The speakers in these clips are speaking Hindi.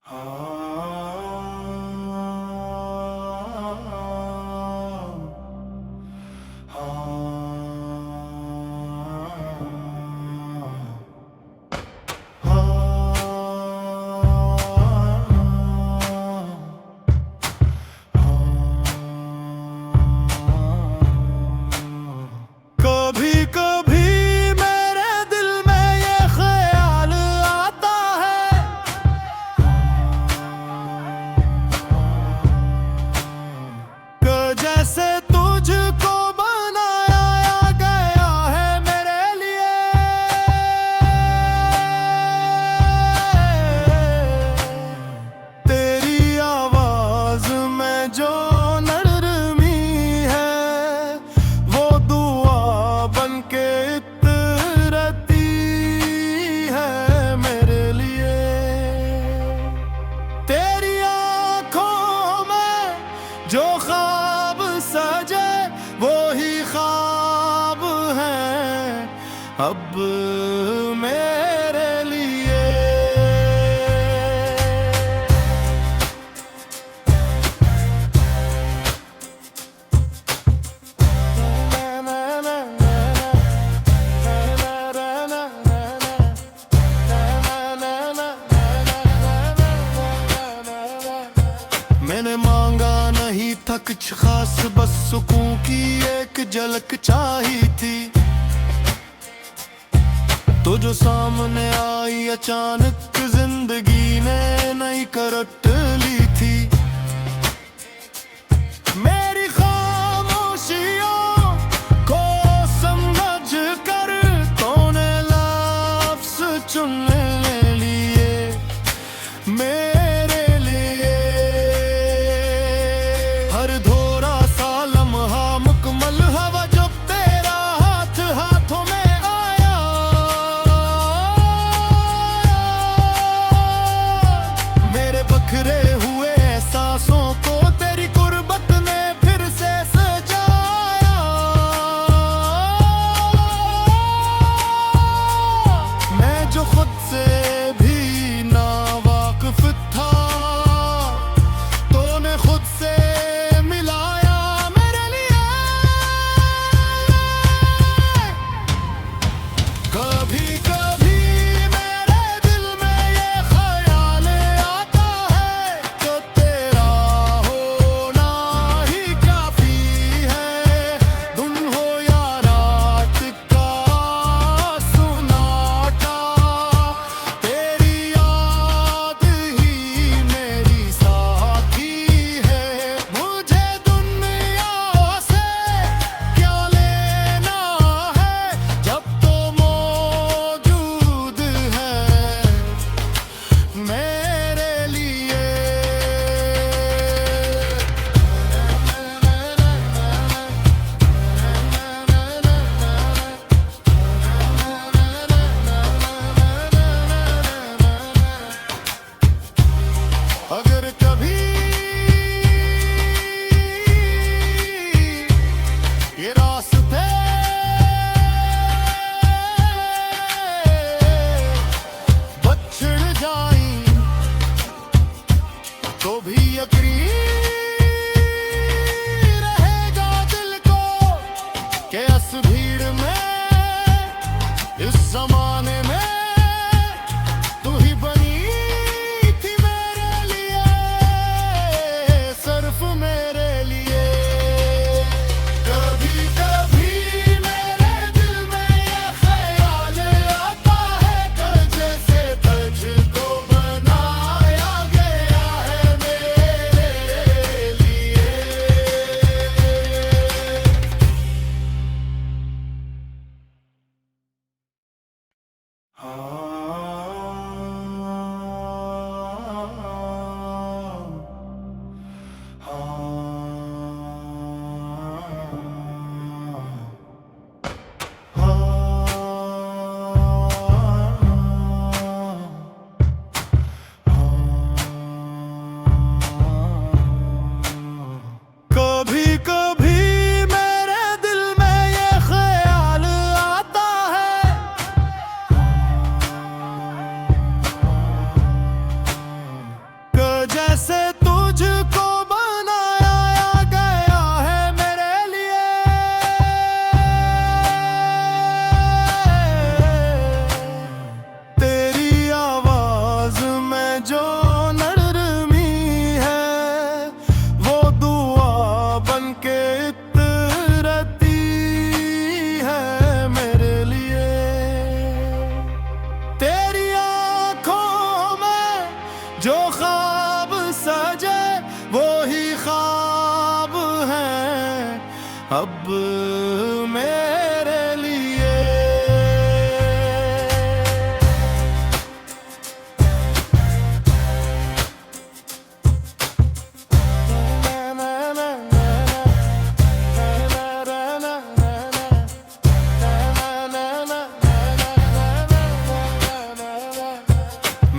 कभी कभी मेरे दिल में ये ख्याल आता है कि जैसे तुझको बनाया गया है मेरे लिए। तेरी आवाज में जो नरमी है वो दुआ बनके इतरती है मेरे लिए। तेरी आंखों में जो ख्वाब सजे वो ही ख्वाब हैं अब मेरे लिए। मैंने मांगा नहीं था कुछ खास, बस सुकून की एक झलक चाहिए थी। तो जो सामने आई अचानक जिंदगी ने नई करवट ली थी। मेरी खामोशियों को समझ कर तूने लफ्ज़ चुन लिए मेरे लिए। हर धोरा सा लम्हा मुकम्मल हवा जब तेरा हाथ हाथों में आया। मेरे बखरे हुए एहसासों को तेरी गुर्बत ने फिर से सजाया। मैं जो खुद से भी ना वाकिफ था तूने खुद से मिलाया मेरे लिए। कभी कभी मेरे दिल में ये ख्याल आता है कि तेरा होना ही काफी है। धुन हो या रात का सुनाटा, तेरी याद ही मेरी साथी है। मुझे दुनिया से क्या लेना है जब तो मौजूद है मेरे लिए। अगर कभी ये रास्ते बछड़ जाएं तो भी यकीन रहेगा दिल को कि इस भीड़ में इस जमाने में तू ही बनी थी मेरे लिए, सिर्फ मेरे लिए। कभी कभी मेरे दिल में ये ख्याल आता है कि जैसे तुझको बनाया गया है मेरे जो ख्वाब सजे वो ही ख्वाब है अब मेरे लिए।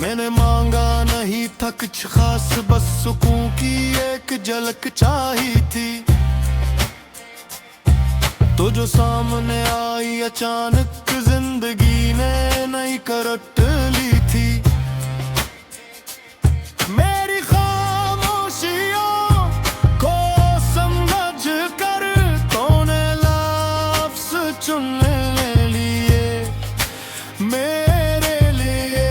मैंने मांगा नहीं था कुछ खास, बस सुकून की एक झलक चाही थी। तो जो सामने आई अचानक जिंदगी ने नई करवट ली थी। मेरी खामोशियों को समझ कर तूने लफ्ज़ चुन लिए मेरे लिए।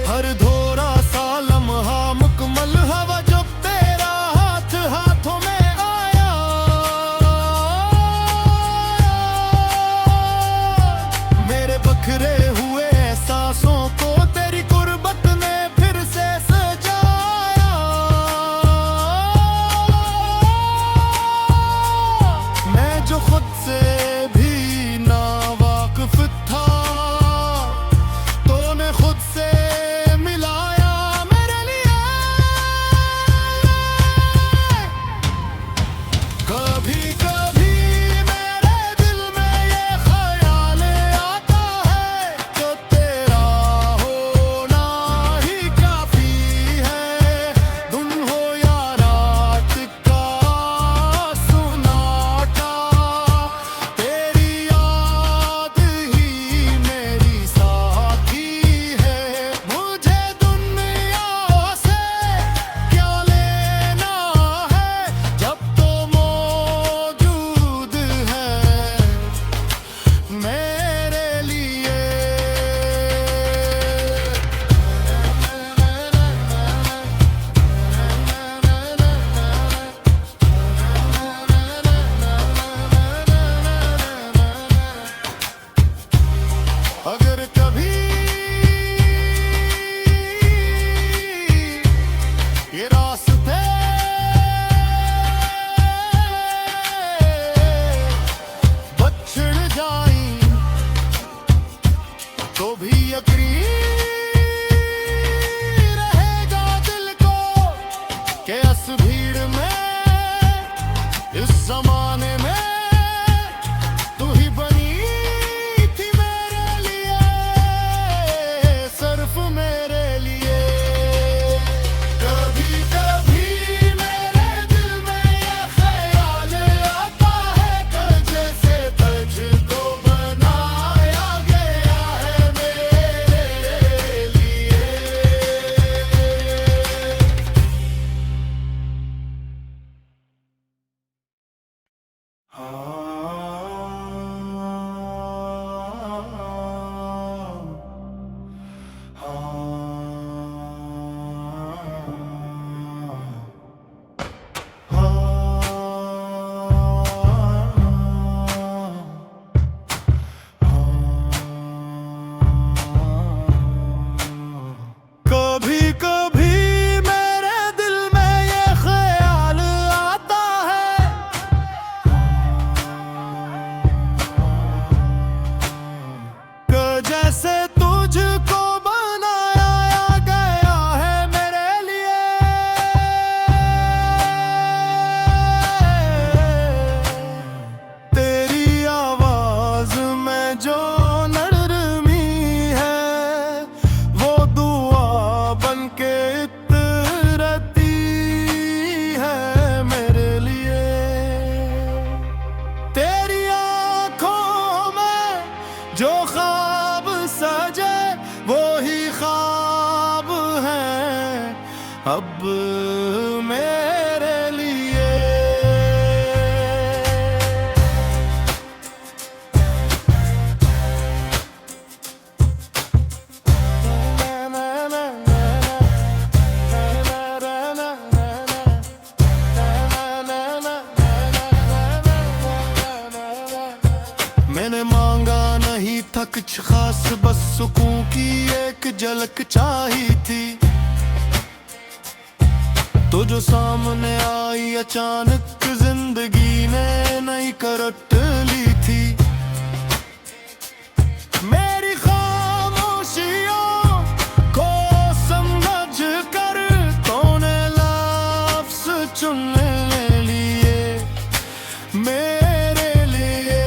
हर थोड़ा सा लम्हा मुकम्मल हवा जब तेरा हाथ हाथों में आया। मेरे बखरे हुए एहसासों को तेरी कुर्बत ने फिर से सजाया। मैं जो खुद से भी ना वाकिफ था, तूने खुद से मिलाया मेरे लिए। कभी कभी मेरे दिल में ये ख्याल आता है तो तेरा होना ही काफी है। दिन हो या रात का सुनाटा, तेरी याद ही मेरी साथी है। मुझे दुनिया से क्या लेना है जब तो मौजूद है मेरे लिए। अगर कभी ये रास्ते बछड़ जाएं तो भी यकीन रहेगा दिल को कि इस भीड़ में, इस जमाने में तू ही बनी थी मेरे लिए, सिर्फ मेरे लिए। कभी कभी मेरे दिल में ये ख्याल आता है कि जैसे तुझको बनाया गया है मेरे लिए। कभी कभी मेरे दिल में ये ख्याल आता है कि जैसे तुझको बनाया गया है मेरे लिए। तेरी आवाज में जो नरमी है वो दुआ बनके इतरती है मेरे लिए। तेरी आँखों में जो ख्वाब सजे वो ही ख्वाब है अब मेरे लिए। मैंने मांगा नहीं था कुछ खास, बस सुकून की एक झलक झलक चाही थी। तो जो सामने आई अचानक जिंदगी ने नई करवट ली थी। मेरी खामोशियों को समझ कर तूने लफ्ज़ चुन लिए मेरे लिए।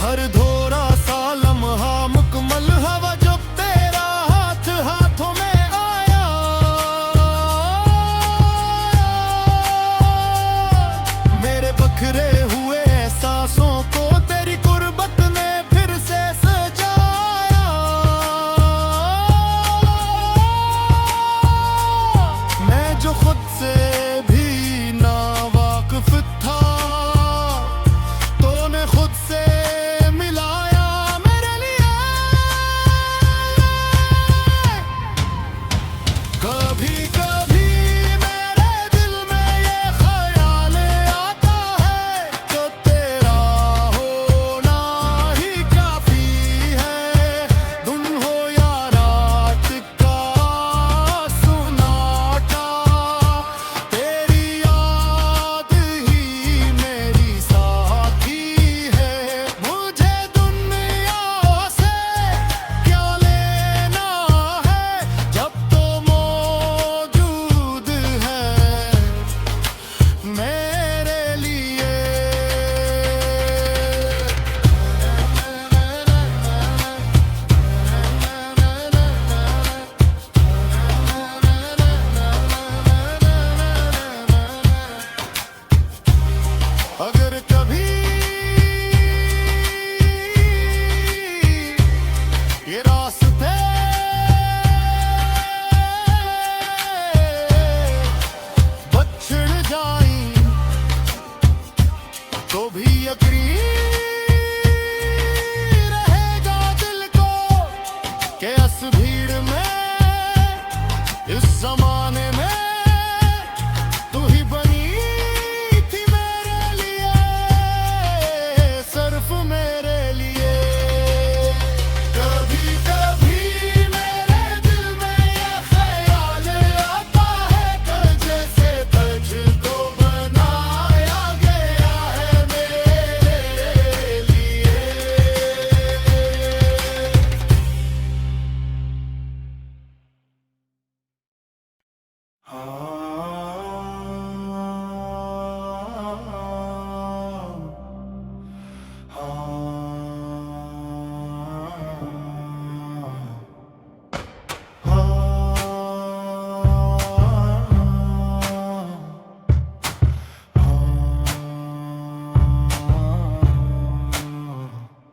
हर थोड़ा सा लम्हा मुकम्मल हवा जब तेरा हाथ हाथों में आया। मेरे बखरे हुए एहसासों को तेरी कुर्बत ने फिर से सजाया। मैं जो खुद से भी ना वाकिफ था, तूने खुद से मिलाया मेरे लिए। कभी कभी मेरे दिल में ये ख्याल आता है तो तेरा होना ही काफी है। दिन हो या रात का सुनाटा, तेरी याद ही मेरी साथी है। मुझे दुनिया से क्या लेना है जब तो मौजूद है मेरे लिए। अगर कभी ये रास्ते बछड़ जाएं तो भी यकीन रहेगा दिल को कि इस भीड़ में, इस जमाने में तू ही बनी थी मेरे लिए, सिर्फ मेरे लिए। कभी कभी मेरे दिल में ये ख्याल आता है कि जैसे तुझको बनाया गया है मेरे लिए।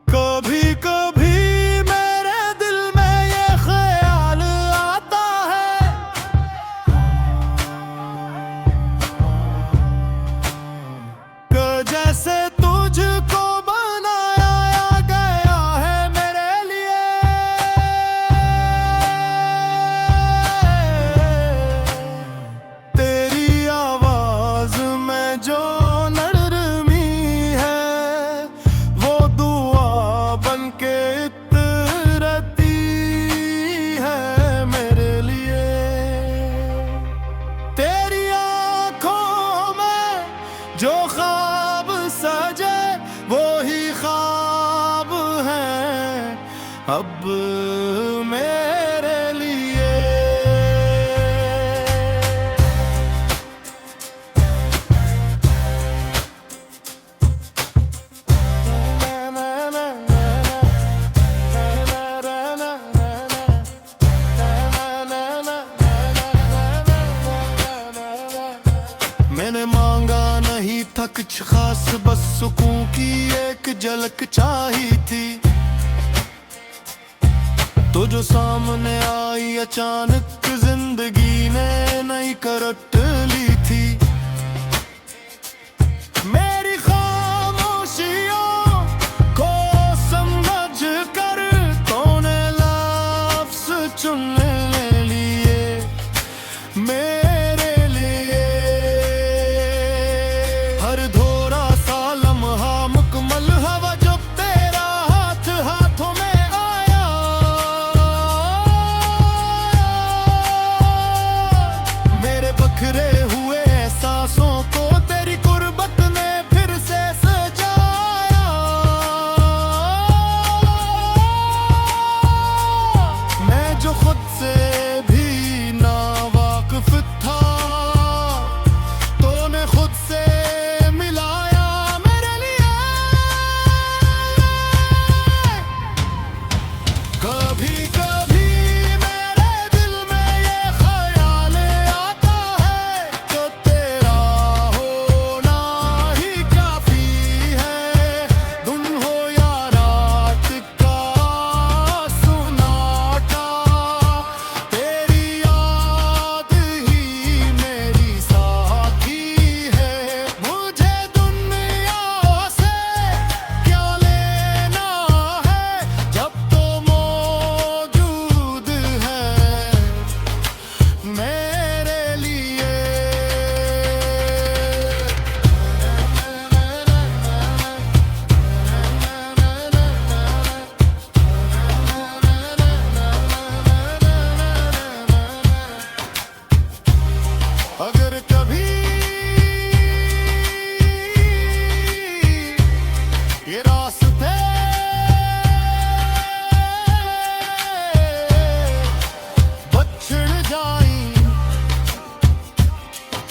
कभी कभी मेरे दिल में ये ख्याल आता है कि जैसे तुझको बनाया गया है मेरे लिए। तेरी आवाज में जो नरमी है वो दुआ बन के इतरती है मेरे लिए। तेरी आँखों में जो ख्वाब सजे वो ही ख्वाब हैं अब मेरे लिए। मैंने मांगा नहीं था कुछ खास, बस सुकून की एक झलक चाही थी। तो जो सामने आई अचानक जिंदगी ने नई करवट ली थी। मेरी खामोशियों को समझ कर तूने लफ्ज़ चुन लिए मेरे लिए। हर थोड़ा सा लम्हा मुकम्मल हवा जब तेरा हाथ हाथों में आया।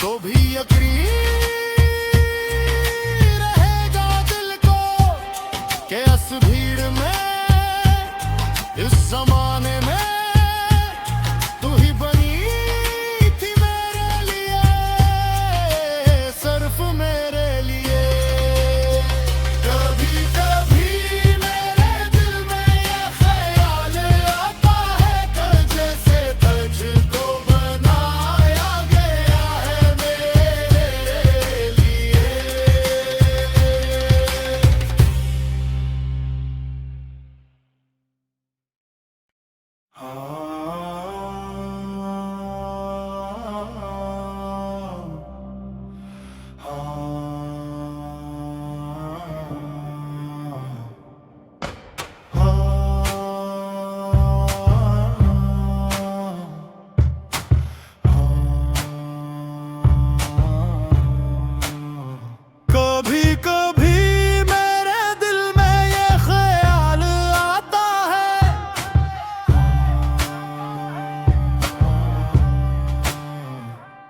तो भी यकीन रहेगा दिल को कि इस भीड़ में, इस जमाने में तू ही बनी थी मेरे लिए, सिर्फ मेरे लिए। कभी कभी मेरे दिल में ये ख्याल आता है कि जैसे तुझको बनाया गया है मेरे लिए। कभी कभी मेरे दिल में ये ख्याल आता है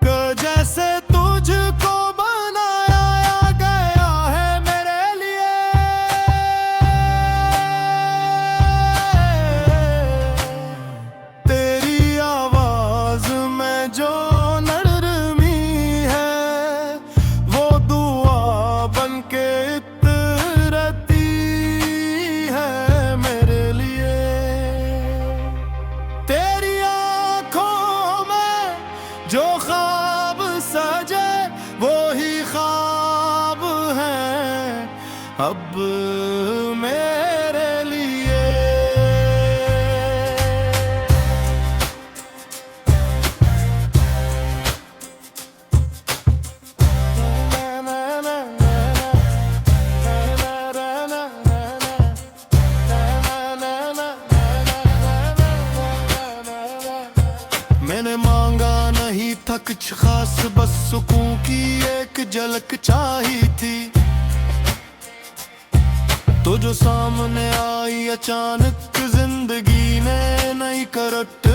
कि जैसे तुझको बनाया गया है मेरे लिए। तेरी आवाज में जो नरमी है वो दुआ बन के इतरती है मेरे लिए। तेरी आँखों में जो ख्वाब सजे वो ही ख्वाब हैं अब मेरे लिए। मैंने मांगा नहीं था कुछ खास, बस सुकून की एक झलक चाहिए थी। तो जो सामने आई अचानक जिंदगी ने नई करवट